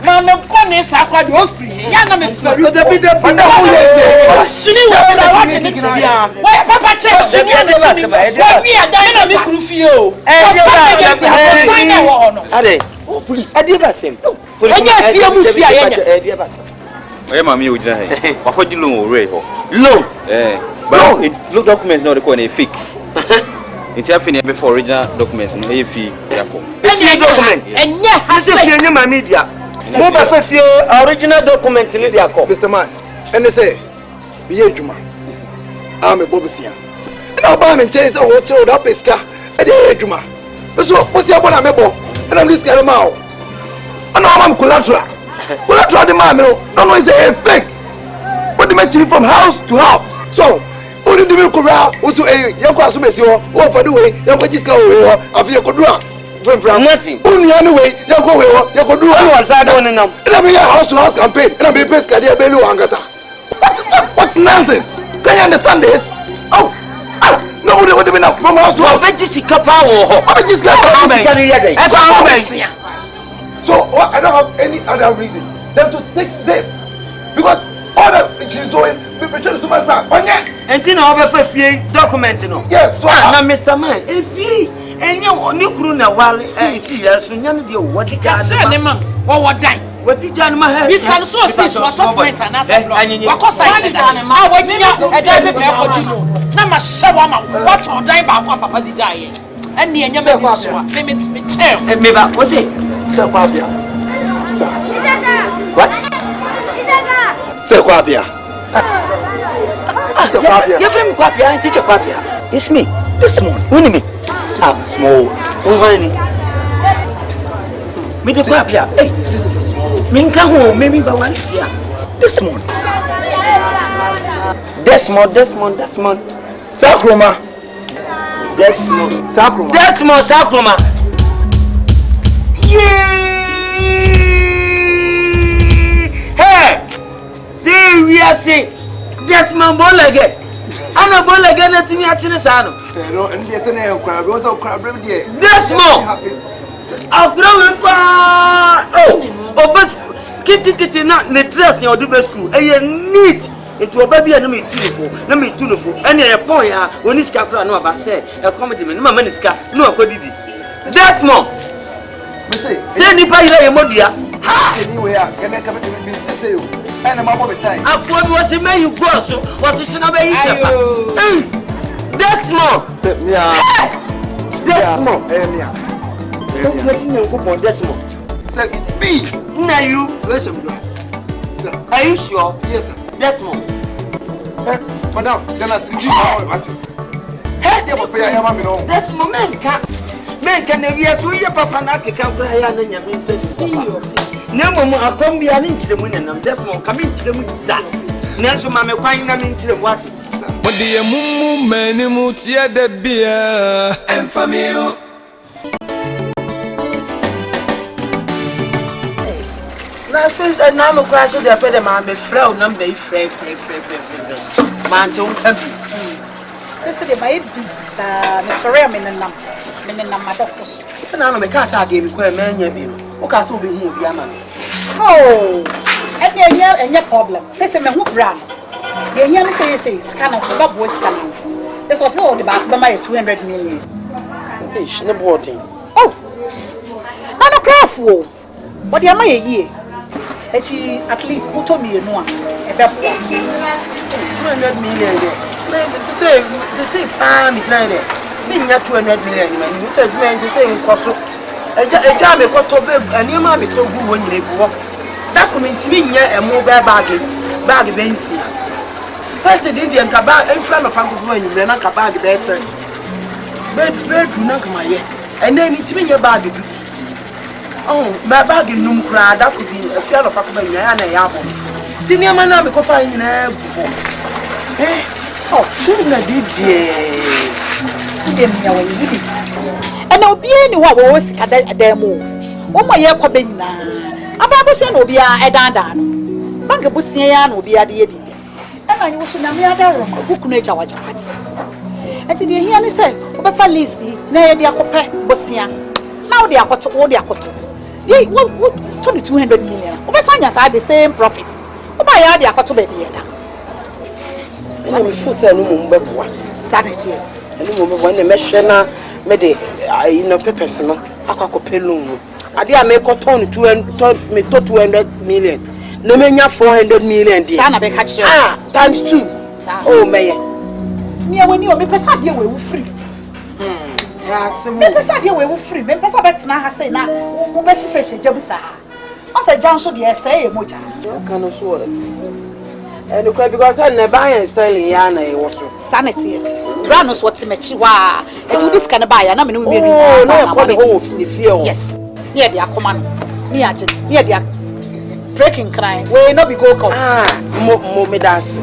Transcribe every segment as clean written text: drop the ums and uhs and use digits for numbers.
Mama, Connie, Sacra, you're free. Yana, me for you. The bit of Papa tells you, we are dying of Crufio. Oh, please, I did that same. I am a mute. What do you know? Low, but no documents not required fake. It's happening before original documents. No fee. Document. And yeah, I say you my media. Mobile for original document in India. Mr. Man, and they say, be a Juma. I'm a Bobusia. And I'll buy and chase a hotel up a scar at the Juma. So, what's the one I'm able? And I'm this guy now. And I'm collateral. Collateral the man, no, no, it's a fake. But they mention from house to house. So, only the milk around was to a young class messenger, or for the way, young just go away, of your good run. Nothing. Only anyway, you go away, you could do was I don't know. And I'm a house to house campaign, and I'm a best career Belu Angasa. What's nonsense? Can you understand this? Oh, nobody would have been up from house to house. Jessica Power. So I don't have any other reason than to take this. Because all that she's doing, we pretend so much back. And you know, for free document. Yes, so Mr. Man, if he and you Nikruna while I see us, so none of you what you can say, man, or what die. What did you know? This also says what was meant and as a block. What was I did? I went a day before you know. Nama Shawama, what on die by one Papa Dehyie. And the Yama limits me chair. And maybe what's it? Sir Quabia. Sir. What? Sir Quabia. You're from Quabia and teacher Quabia. It's me. This one. Winnie me. Small. Honey. Me the Quabia. Hey, This is a small. Minka home, maybe by one year. This one. Desmond. Sacroma. Desmond. Sacroma. Sacroma. Hey! See, we are saying Desmond Bolage. I know Bolage, nothing at Tinesano. And there's an air crab, was a crab, dear. Desmond! I'll grow it. Oh, but kitty, not the dress in your do best crew. And you neat. Into a baby and me tuneful. And a boy, when this capra no about said, a comedy man, no manisca, no acquitted. Desmond! Say anybody like a modia. Anywhere, can I come to me to say you? And I'm over time. I thought was a man you go, so was it another Desmond! Desmond. Say me. Now you, Listen, sir. are you sure? Yes, sir. Desmond. Madam, then I see you all at it. Hey, they will pay a young man. Desmond, men can never see your papa not come to her and your see you. No, Mamma, I'll come be an inch the moon and I'm Desmond coming to the moon. Nelson, Mamma, finding them into the what? What the mumu many mutia de beer and family. Na first na no crash the fed man be free number free. Man don't come. Sister de my business me sorry am in nam. Me nam madofos. So na no me ka say game kwa man nya bi no. O ka say obi hu obi ama me. Oh. Enye problem. Sister me hu bra no. Ye nya me say scan of the boy scan. That's what all the back be my 200 million. Hey, she no boarding. Oh. Na no craft wo. What dey am ye? Eti at least uto me no a ebe 200 million there. Man, say me try there. Me nya 200 million man. You say me say nkoso. Eja me ko to be ani ma me to gu wo nyine bu. Document me nya mobile bag bensi. First the Indian ka bag en fra me panko wo nyine na ka bag be ten. Be do na kama ye. And then it me nya bag bi. Oh, my bag in Num Cra, that could be a fair of Papa and Yabo. Tinia Mana, because I in a eh? Oh, shouldn't DJ. And I'll be anyone who was a demo. One more year, Cobina. A Babusan will be a dandan. Banka Bussian will be a dear. And I was in a room, who could nature what And the here say, Obefa Lisi, na de akope bosia. Now they are koto. Ye what 200 million. Obesanya say the same profit. Oba ya de akoto baby eda. And it's for say no mumbe boa. Sanity. And no mumbe when me hwe na me de pepes no akwakope loan. Ade a me koton 200 million. No me nya 400 million dey. Sana be catch you. Times 2. Oh me. Me woni o me pesa de we free. Me pesa de we free. Me pesa betina ha say na wo be hihye jabusa. O say John so de say e moja. Kan so and because I never buy and sell ya na e wo so. Sanity. Branos what mechi wa. It will this can buy na me no me no call the whole the fear. Yes. Here they are command. Me agent. Here they are breaking crime. We no be go come. Mo me das.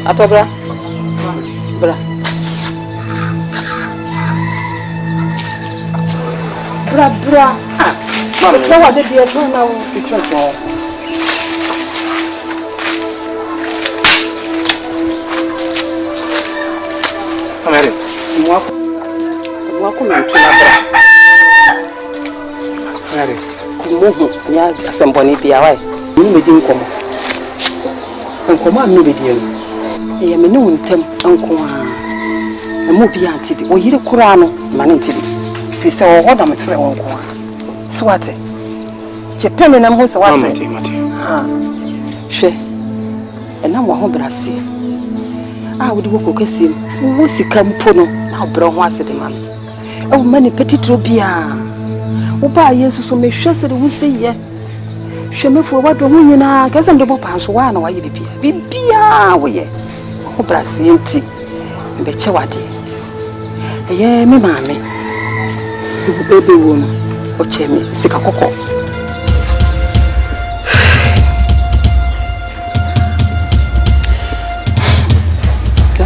Atobra. Bra. So what did you do now? Picture so. Amare. Mo ko me tuna bra. Amare. Kumo ya asemboni bia wai. Ni me di nkomo. Nkomo am no be di no. E me ne wontem anko a. E mo bia antibi. O yire kura no ma ne ntibi. Fi se o hoda me frɛ wonko a. So what? Chepeme na mo so what? Ha. Hwe. E na mo ho brase. Wo de wo kokasim. Wo sika mpo no na obro ho asede man. E wo mani petitro bia. Wo ba Yesu so me hwɛ se de wo se ye. Hwɛ me fo wa do ho nyina, kasam de bo pa so wa na wa ye bibia. Bibia wo ye. Wo brase enti. Mbe che wade. Eye me maame. Wo bebe wo no. O che me sika kokko.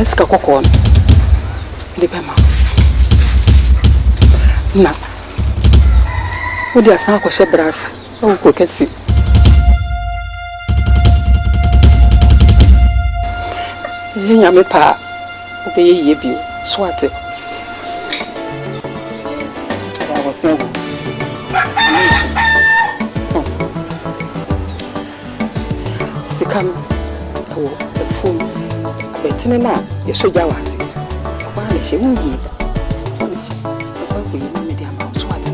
Sika kokko no. De bema. Na. Wo dia san ko hye brasa. O ko kesi. Yenya me pa. O be ye bio. So ate. Ada wo se wo. Sika no. O phone. Betine na ye soja wase. Kwa na hye wuhu. Kwa na hye. Kwa ko yi me dia ma so ate.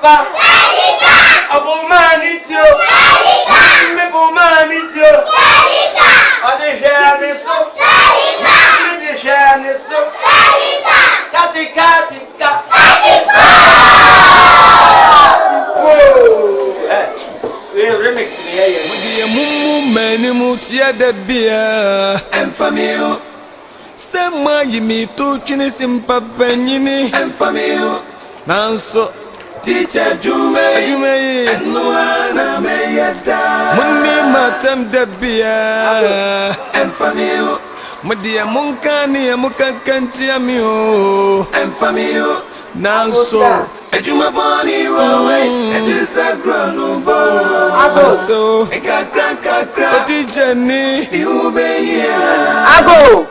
papa. Abomanitio. Me bomanitio. Ade jane so. Me jane so. Katika. Remix ni yeye. Mudi mumu meni mutia de bia. Enfamio. Sema yimi tu chini simpa penyini. Enfamio. Nanso. Teacher Jume. Enuana meyata. Muni matem de bia. Enfamio. Mudi munkani mukankanti amio. Enfamio. Nanso. Ejuma boni wawe etisagra no bo aso ekakra otijeni iubeya ago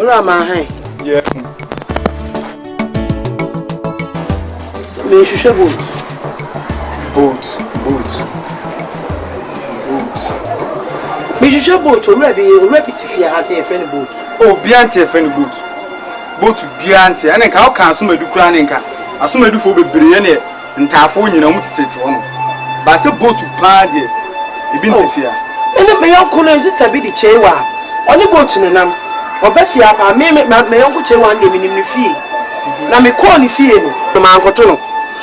Rama hai yeah me shushabu boat me shushabu to repeat has a friend boat oh bianti a friend boat bianti and ka ka asuma du kura ne nka asuma du fo bebre ne ntafo nyina mu titete wono ba se boat pa de ebi ntifia ene me yanko no isi sabi di chewa oni boat ne nam obefia pa me yanko chewa nde minim ne fie na me call ni fie no ma ankoto no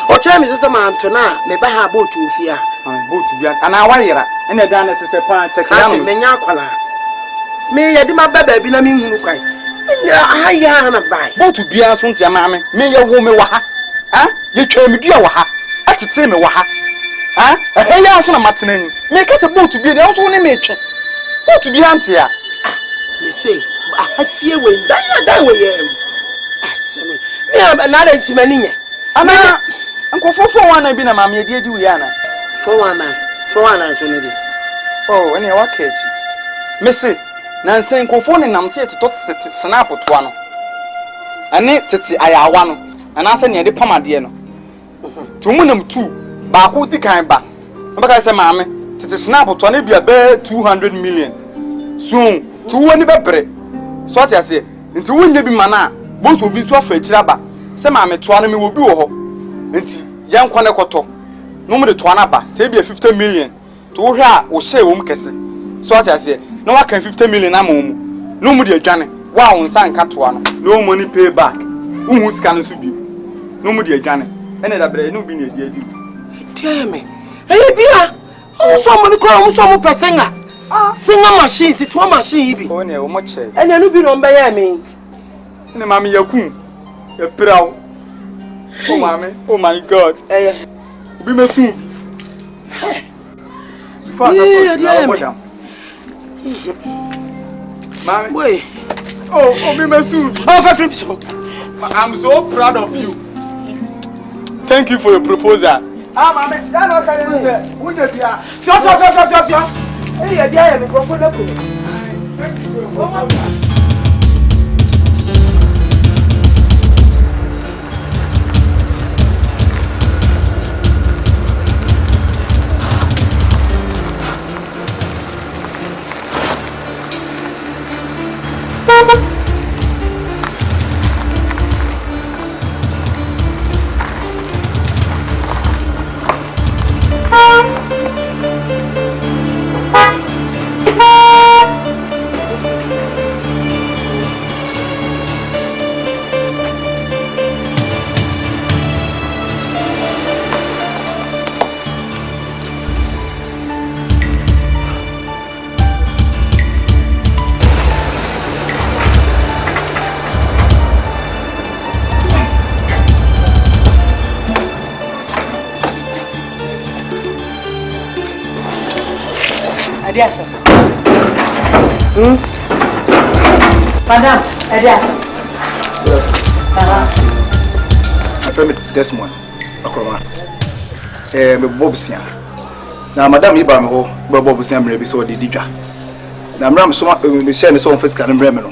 o che me sese ma anto na me ba ha boat ofie a boat bianti ana wayera ene da na sese pa check ya no me nya akwala me yedi ma baba bi na me hunu kwai ya na bai boat bia so ntia ma me ye wo me wa ha ye twa me dua wa ha atete me wa ha ya so na matena nyi me ka se boat bia na wo ne me twa boat bia ntia me say afie we dan we ye aseme me na da ntimani nya ana nkofofo wana bi na ma me edi wi ana 419 so ne di oh ene wa kechi me say na nsen nkofo ne nam se tetot sete snap to ano ane tete ayawa no ana se ne de pamade no to mu nam tu ba ko ti kan ba mbaka se maame tete snap to na bia be 200 million so to woni bebre so ati ase nti wonye bi mana bo so bi so afa akira ba se maame to ano me wo bi wo ho nti yankwa ne koto no mu de to ana ba se bia 50 million to wo hwe a wo hye wo mu kese so ati ase no wa kan 50 million na mo mu no mu de adwane wa won san ka to ano no money pay back uhu sika no so bi no mu de adwane ene da bre no bi ne edi tie me bia o so mo ni ko o so mo pesenga singa machine titwa machine ibi o ne o mo che ene no bi no mba ya me ne mama yakun e prawo oh mama oh my god bi me su fa na madam Mommy. Wait. Oh, be my soon. Oh, I'm so proud of you. Thank you for your proposal. Mommy, that not can you say? Wouldn't it be? Fio. Hey, dear, me go for the cool. Thank you for your proposal. Adiasa. Madam, Adiasa. My friend Desmond, Akroma. Me Bobsia. Now, Madam Iba me ho, Bobsia me be so di didwa. Na mram so me share me so on face kan mrem no.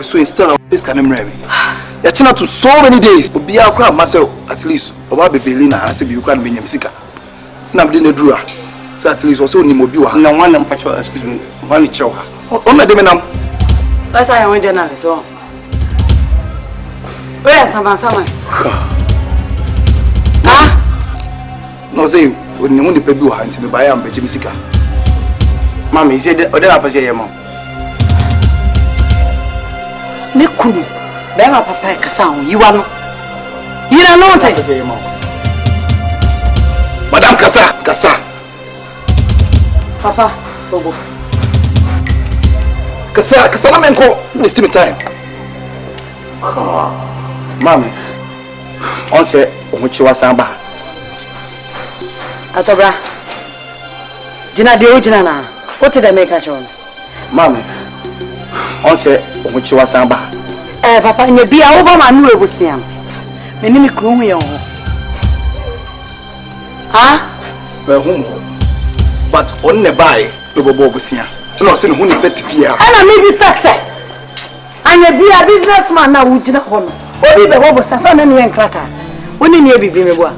So instead of face kan mrem. Ya china to so many days. Obi akra myself at least oba bebeli na ase bi ukra me nyam sika. Na me de na dura. So at least also ni mobi wa. Na one mpacho excuse me. One chew ha. O na de me nam. That's why I went there now so. Where sama. Ah? No say oni mo ni pe bi wa nti me ba ya mbeje misika. Mama, is it other opposite your mom? Me kunu. Be ma papa kasa ho yiwa no. Yira no te. Madam Kasa. Papa, Bobo. Kasa na menko waste me time. Mama, on say omuchi wasamba. Atobra. Jina de ojina na. What did I make a show? Mama, on say omuchi wasamba. Papa, nye bia over my new ebusiam. Me nimi kunu yo. Ha? But on ne buy no bobo obusia. No say no hu ni peti fia. Ana me bi sase. Anya bia businessman na wujina ho no. Obi be bobo sase na ne enkrata. Woni ne bibi me boa.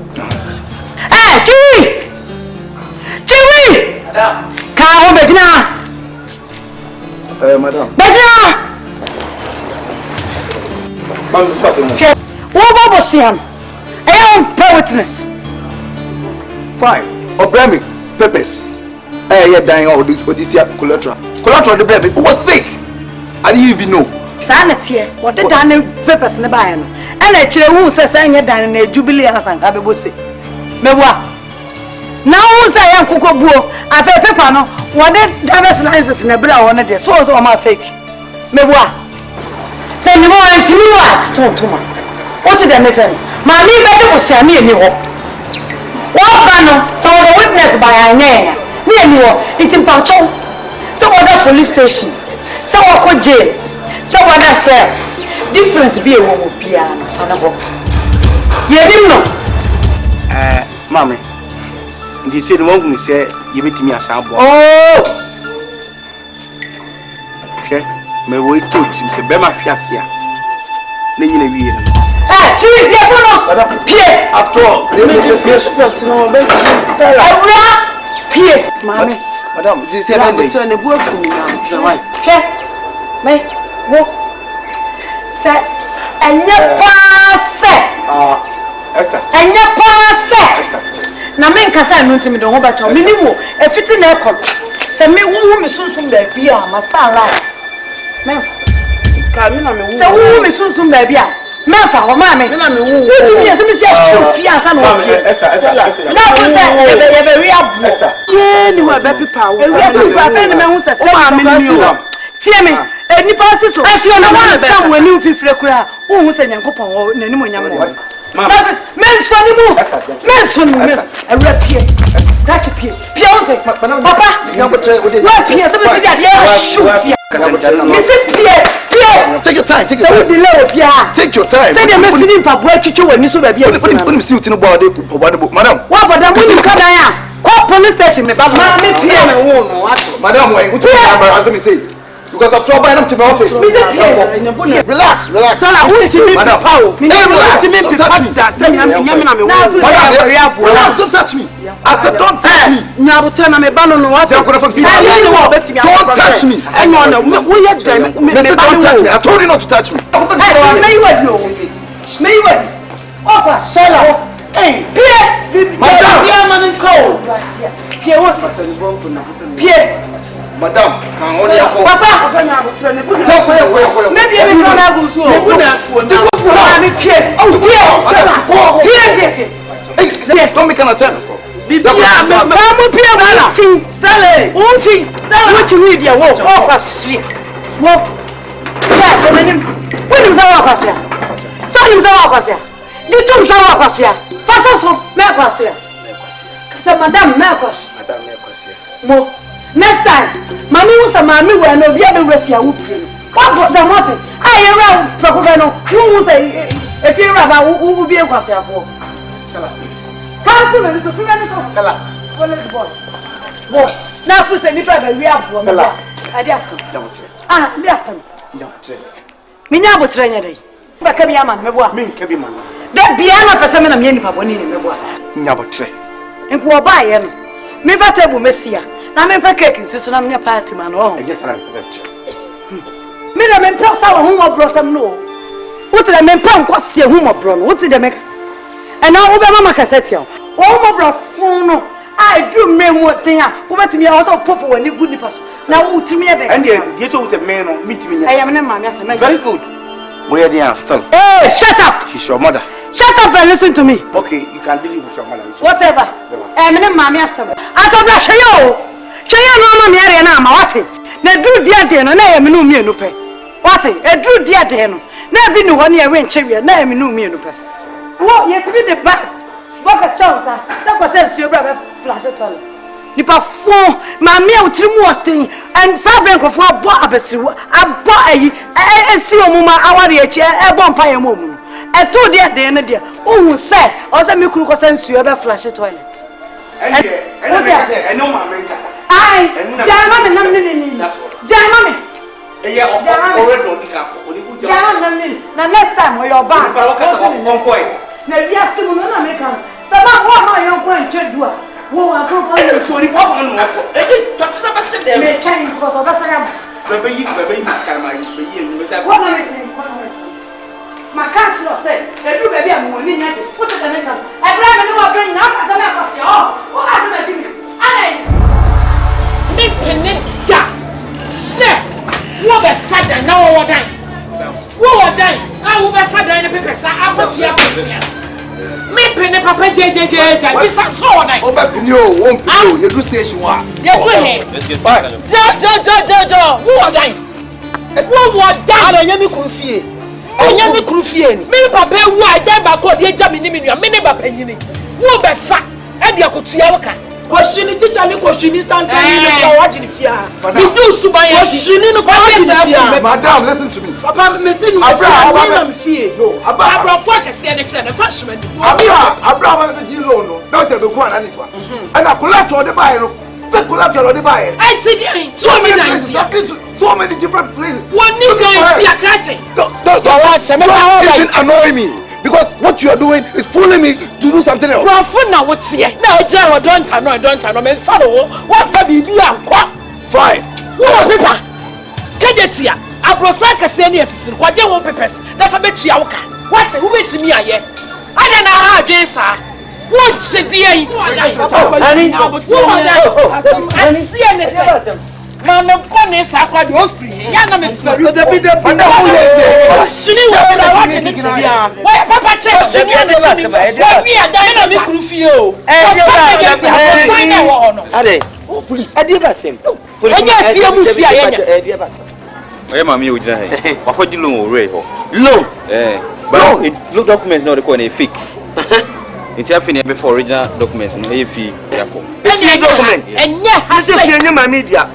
Chiwi! Madam. Ka ho bedina. Madam. Bedina. Mama, pass me. Wo bobo siam. I am witness. Fine. Obrami purpose. Yeah, dying all this collateral. Collateral the baby was fake. I didn't even know. Sanity, what the done purpose in the buy no. And I tell who says I ain't done a jubilee as an abose. Mewa. Now who's I am Coco Buo, I pay paper no. What the driver's license in a bra on a so on my fake. Mewa. Send me more to me what? What did I miss? My name was Sammy and you. What banner? So the witness by a name. Me and you, it's in Pacho. Some other police station. Some other jail. Some other cell. Difference be a woman piano. You didn't know. Mama, they said the one who said you beat me a sample. Oh, Okay, may wait till it's a Bema Piasia. Then you know, Pierre, after all, they make the first person on the Pierre, Mammy. Madam, this is a Turn the work for me now. Check. May walk. Set. And your pass. Esther. And your pass. Na men kasa no ntimi do ho ba cho minimu e fiti na ekọ se me wu me sunsun ba bia masala men ka mi na me wu se wu me sunsun ba bia men fa ho ma me na me wu wo mi se me si afi asa na o Esther. na ko se e be wi abu ye ni wa ba pipa wo e wi abu ba fe ni me hu se se ma me ni o tie me nipa se so afi ona wa sam wani mfifire kura wo hu se nyankopon wo nani mo nyam wo men sonimu ewura pie dachi pie onte papa nyambotre ode wa pie so be si dia shoot pie take your time take your time say dem mesini mpapo atwitwe wani so ba bia oni si utini bo ade madam wa boda muni kada ya call police station me baba ma me pie me wo no ato madam we utu ya as me say because of trouble I am to my office. Relax. Sala, who is me? Madam, relax. Don't touch me. I said don't touch me. Don't touch me. Don't touch me. I told you not to touch me. Hey, Pierre! Madam, can only Papa! Maybe I'm going to go so. don't make an attempt. Next time, Mammy was a mammy when no be able to refuse. What got the mountain? I around Procurano. Who will say if you're about who will be a question for? Come to me, so 2 minutes of Stella. What is boy? Boy, now who's a little we have one. I just listen. Minabo trainer. But come here, man, me. That be an person, I'm yen for one in the boy. Nyabotre. And go by him. Me va table Messia. Na me pa cake nso na me party man oh. I just ran. Me na me pa sa ho mo bro sam no. What the me pa nkwase ho mo bro no. What the me. And now we mama cassette o. Wo mo bro fun no. I do me what thing a. Wo betimi also pop wani good nipa so. Na wo timi e dey. And you so with a man no meet me. I am na mama say na. Very good. Where they are still. Hey, shut up. She's your mother. Shut up and listen to me. Okay, you can deal with your mother. Whatever. Me na mama say. Atobra hwe yo. Hwe no ama me area na ama wate. Na duru dia de no na ya me no mienu pe. Wate, e duru dia de no. Na bi ni ho na ya we nchewe na ya me no mienu pe. Wo ye tibi de ba. Boka chonsa. Sa ko se nsuo bra be flash toilet. Nipa fo mama e utiri mu oten and saben ko fo abo abesiwo abo ayi esi omuma aware echi e bo mpa ye mo mu. E to de ne de ohun se o se mi kuru ko se nsuo be flash toilet. I know mama in casa. Ai, jama me nam ni. Jama me. Yeah, already on the camp. Jama me. Na next time we your back. Na we are still no na make am. Sama ho ma yo ko ntwedu a. Wo wa ko ko. So the problem no ko. Touch na ba se dem. Me kan ko so ba sagam. Bebe yi miskama be yi me say. Ko na me tin, ko na me tin. Ma can't you say, e do baby am woni nya de. Put the make am. E bra me no wa bring na ka se na ka se. Oh, wo ka se ma dimi. Ale. Me penita. She. Wo be father na wo dan. Wo dan. Ah wo be father na pepe sa akofia akofia. Me pene papa jejeje. This so wo dan. Oba pini o, won pini o, you do station wa. Ye do he. Jo. Wo dan. Wo dan. Ara nya mi kuru fie. Enya mi kuru fie ni. Me papa wu aja ba ko de ja me ni nua. Me ne papa nyini. Wo be fa. E de akotua wo ka. Koshini teacher ni koshini sansan ni ko wajini fia. You do suban ye. Koshini no ko wajini fia. Madam, listen to me. Papa me say no Abraham me fie. No, Abraham for kese ne kse ne fashion. Abraham me di loan no. Don't tell me ko ana nifa. And I collect all the buy no. Pe collect all the buy. I tell you, so many different places. One nigga in Tiakrate. Don't even annoy me. Because what you are doing is pulling me to do something else. Now what's here? Now, Joe, don't know. Me follow. What for Beebi and quoi? Fine. What paper? Kajetia. Abrosaka send yes. What they want papers? Never bet you. What? Who wait to me? I don't know how this, sir. What's the day? I see anything. Man, I'm going to aqua do free. Yana me ferry. The bit of Sini was watching it. Why, Papa, check we are dying of Crufio. Oh, please. I did that same. Hey, mammy, you just what do you know? Loan. But look, documents not the fake. It's happening before original documents. No, if you document. And yeah, I say, my media.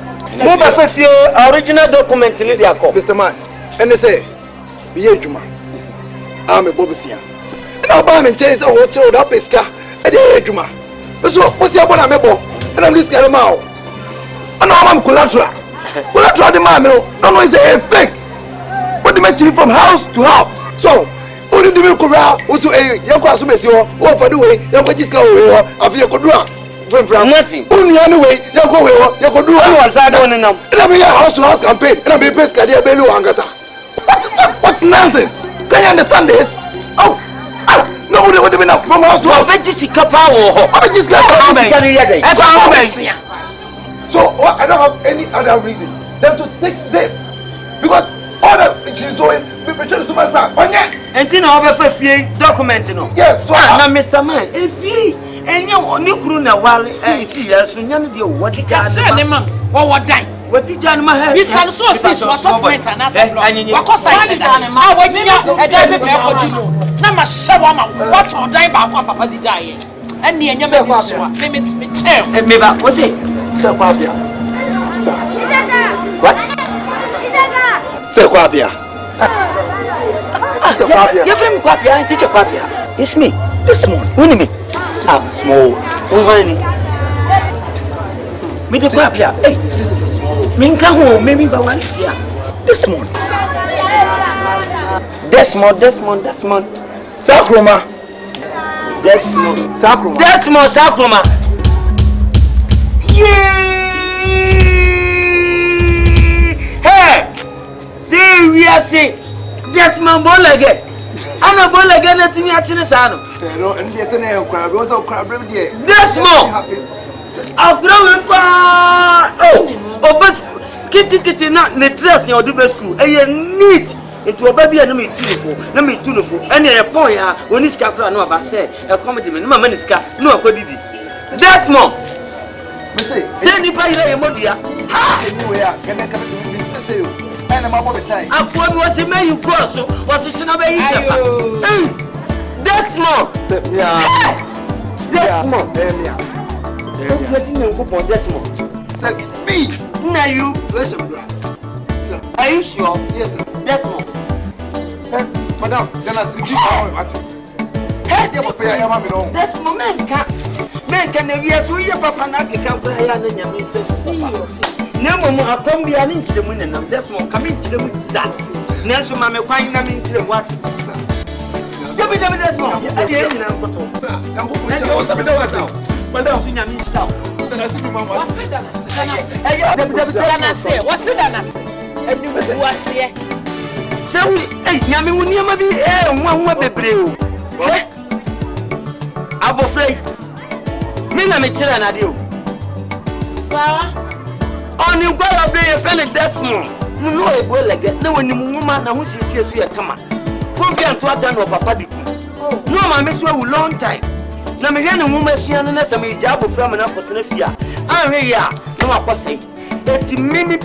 Original document in the call. Mr. Man, and they say, Be Juma. I'm a Bobisia. And I'll buy and chase a hotel up his car at the Juma. So, what's the one I'm able? And I'm this guy now. And now I'm collateral. Collateral the man, no, no, it's a fake. But the matching from house to house. So, who did the corral? Who's to a young Quasumesio, or for the way, young Quajisco, of your Kodra. Nothing. Only anyway, you go do what I don't know. And I'm here house to house campaign, and I'm a best career Belu Angasa. What's nonsense? Can you understand this? Oh, no, what do we know? From house to house. So I don't have any other reason than to take this because all that she's doing, people trying to so much back. And you know, document, no. Yes, so Mr. Man, if he and you new na while see us, so none of you what the cat what die? What did John Maher? Miss Sanso says what was meant and as a block. What was I said? I would not a dive for you. Nama Shawama, what or die by Papa Dehyie. And near your limits me chair. And maybe what's it? Sir Quabia. Sir. What? Sir Quabia. You're from Quabia and teacher Quabia. It's me. This morning. Winnie me. This is a small. Me the Quabia. Hey, this is a small. Minka home, maybe by one year. This morning. Desmond. Sacroma. Desmond. Sacroma. Desmond, Sacroma. Hey! See, we are saying, that's my ball again. I'm a ball again at me at the Sano. And there's an air crab, was a crab, dear. That's more. I'll grow up. Oh, but kitty, not the dress or the best school. And you need into a baby and me tuneful. And a boy, when this capra, no, I said, a comedy, no, manisca, no, what did he? That's more. Send me by your mother. Ha! Anywhere, can I come to you? And I'm over time. I was a man you cross, was it not a that's more. Yeah. That's more. That's more. Me. Now you. Listen, are you sure? Yes, sir. That's more. Madam, then I see you. Hey, that's more. Man can hear so your papa not can play and then you say, no more. I come be an inch the moon and that's more coming to the moon. That Nancy, Mamma, find them into the what? That's more. I didn't know. Madam, what's it? And you was here. So, hey, Yammy, when you may be one way the brew. I'm afraid. Me, I'm a children at you. Sir, on you go up there, a fellow Desmond. No, I will like it. No one, woman, who sees you come on. Come here to attend of Papa. No, my miss you a long time. Na me hwene wo mafia no na se me ja abofra me na kotena fia anhwe ya no akose eti me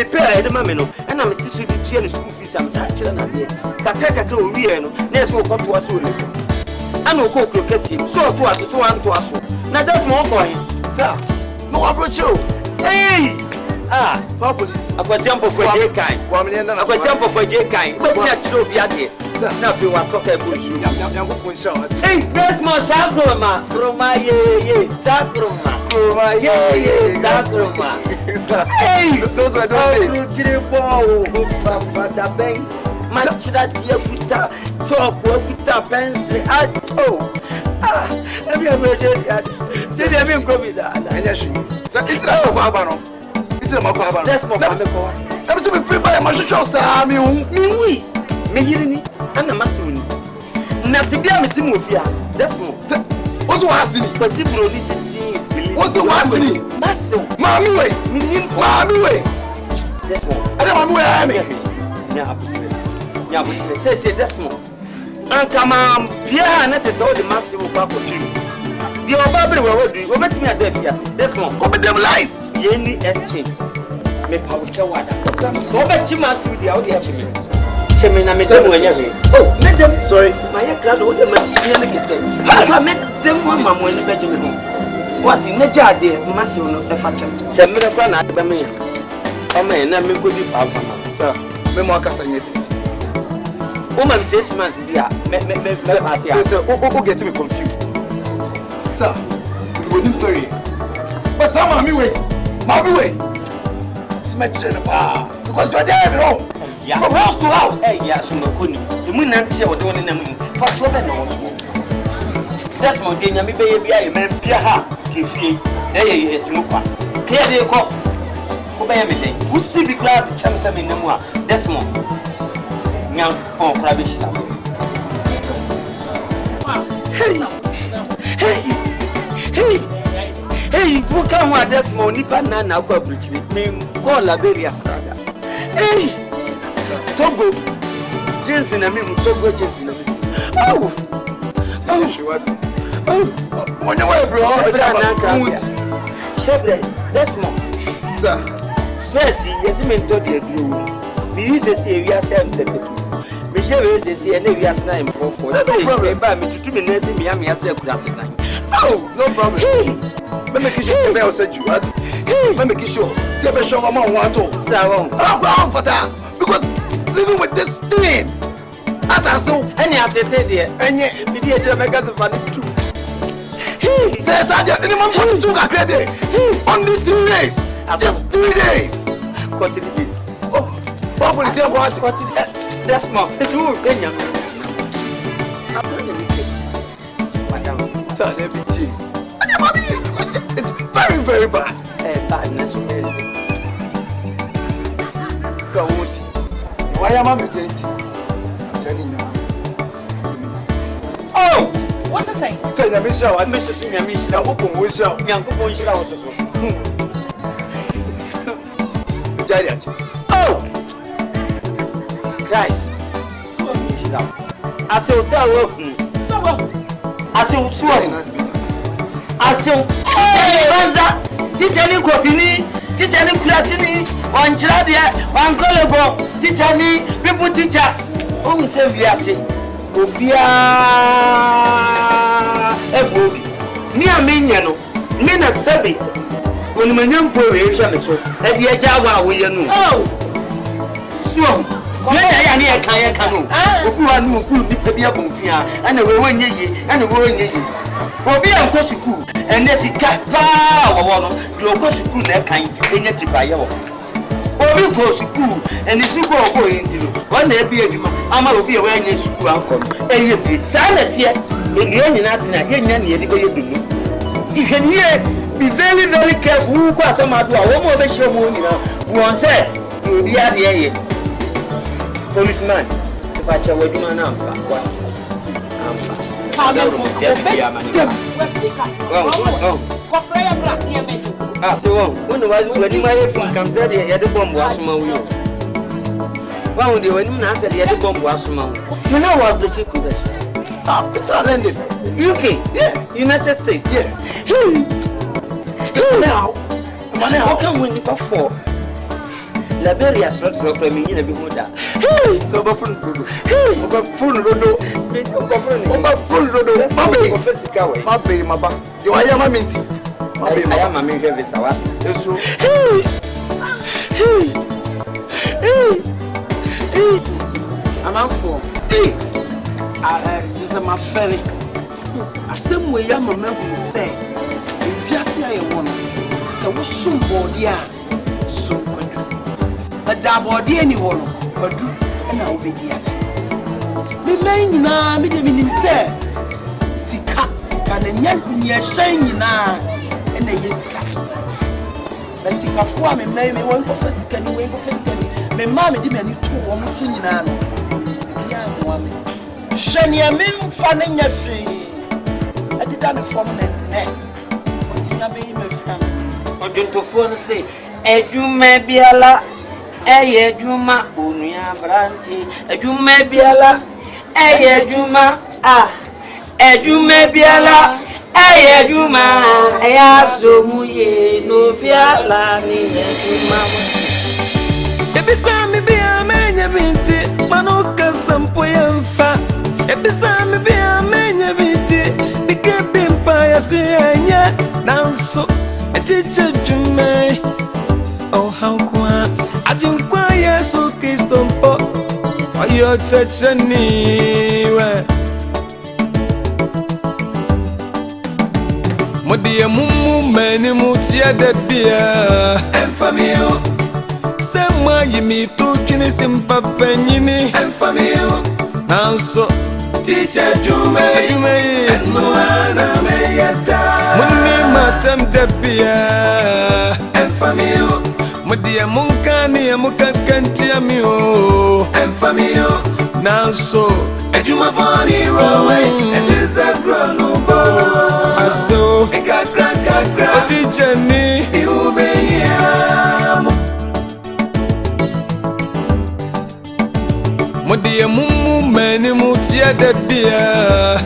pay de ma me no na me tisu di tia ne school fees am sa kire na de kakra o wie no na so koto aso le ana o kokro kasi so to aso so an to aso na that's mo ko hin sir no approach you hey police akwasi ampo for je kai akwasi ampo for je kai we na chiro bi ade na fi wa to ka busu hey that's my sakroma roma ye sakroma hey those were those chire bo papa da ben machira dia puta chop puta pencil every emergency say dem in covid anya shi say isra ko abano isra ma ko abano that's my family ko let me see me free by my show say me wi me yirini ana masuni na tibia me timu ofia that's mo say ozo asini kwasi bro ni sisi ozo asini maso mami we that's mo ada mami we ami nya abutire say that's mo anka mam bia na te so the massive kwa kotiru bia obabre we wodi obetimi ada fia that's mo ko be them life ye ni exchange me pa wo chewada so obeti massive dia wo dia chemi na me dem wanya we medem sorry my crowd wo dem na me kete ha medem wa mamu ni beje me ho what ne jade massive no e fa chem se me kwa na aba me o me na me godi fa fa sir me mo akasa nyeti woman 6 months dia me pass ya sir o get me confused sir we need very but some mommy way smash the bar because you are there wrong from house to house hey yeah so no kuni the moon nanti e wode woni na mun fa so be no that's my day nyame be ye bia ye men bia ha kefie say ye etimu kwa clear dey ko ko be ye me dey who see be glad to cham some in namu a that's more nyam on private shop hey buka ho that's more ni pa na kwa bruchiri me ko la beria krada hey Togo jeans na me Togo jeans na me when you were bro shebre that's more sir space yes me to dey do me use say we are self secretary me shebre say na we are snaim for say ba me tutu me na say me am ya say kura so na no problem me make sure me say you what me make sure say be sure mama want to sir wrong for that because living with this thing as I saw any after there any media to make us for the truth says I any man want to go credit on these 3 days just 3 days continue this probably say what that's more it will Kenya madam sir let me see It's very, very bad. Badness. So what? Why am I making Oh! What's it say? Say, I'm Michelle. I'm Mr. Now, open Michelle. Young also. Giant. Oh! Christ. I say, hey, Banza, teacher ni kopini, teacher ni klasini, on Chiradia, on Colego, teacher ni, people teacher. Oh, we say, Obia, Ebobi. Me a miniano, Mina Sabi. When my young boy is a so, at the Jawa, we know. Oh, so. When I am here, Kayakano, who are no good, Nipia Bonfia, and a woman ye, and a woman ye. Will be a Kosiku, and this is cat power, your Kosiku that kind, in it by your. Or you Kosiku, and the super going to one day be a Ama will be away in your school outcome, and you be silent yet, in the end, nothing again, you do. You can hear, be very, very careful who cross a mad one more than show moon, one said, you'll be at the end. Policeman, if I tell you, man, I'm fat. I'm when the wife when my phone comes there, the other bomb was my wheel. Well, the when you answer the other bomb was my you know what the chick was? It's all ended. UK, yeah, United States, yeah. Now, how come when you got four? Liberia sorts of me in a bit more. So, full rodo, my baby, my back. You are my minty. I am a major visa. It's true. I'm out for this is my ferry. I said, we am a member say, yes, I want. So, what's some body? So, but that body anyone, but do and I'll be here. Me main na me de minim say sika and nya shine na and yeska. But sika fo me me won ko sika ni we ko sika ni me ma me de me ni to wo mo so nyina no. Ya mo me. Shani a me mfa na nya fi. Adida me form na ne. What you be me fam. Odunto fo no say eduma biala Eye Juma, Unia Branti, Ejume Biala, Eye Juma, Ejume Biala, Eye Juma, Ayaso Muye, no Biala, ni Ejuma. Ebisami be a menya binti, Manoka Sampoyanfa. Ebisami be a menya binti, Bike Bimpa Yasianya, Nanso, a teacher Jume. Oh, how qua. Ajinkwa Yesu Kristo mpo Oyo cheche niwe Modiye mumu meni mutia debia Enfamio Sema yimi tukini simpa penyini Enfamio Nanso Tiche jume Enmuana meyeta Muni matem debia Enfamio Mudia munkani ya mukakanti ya miyo Enfamio Nanso Ejuma boni rowe Etiza gronubo Aso Eka kakra Odijeni Iube yamu Mudia mumu meni mutia debia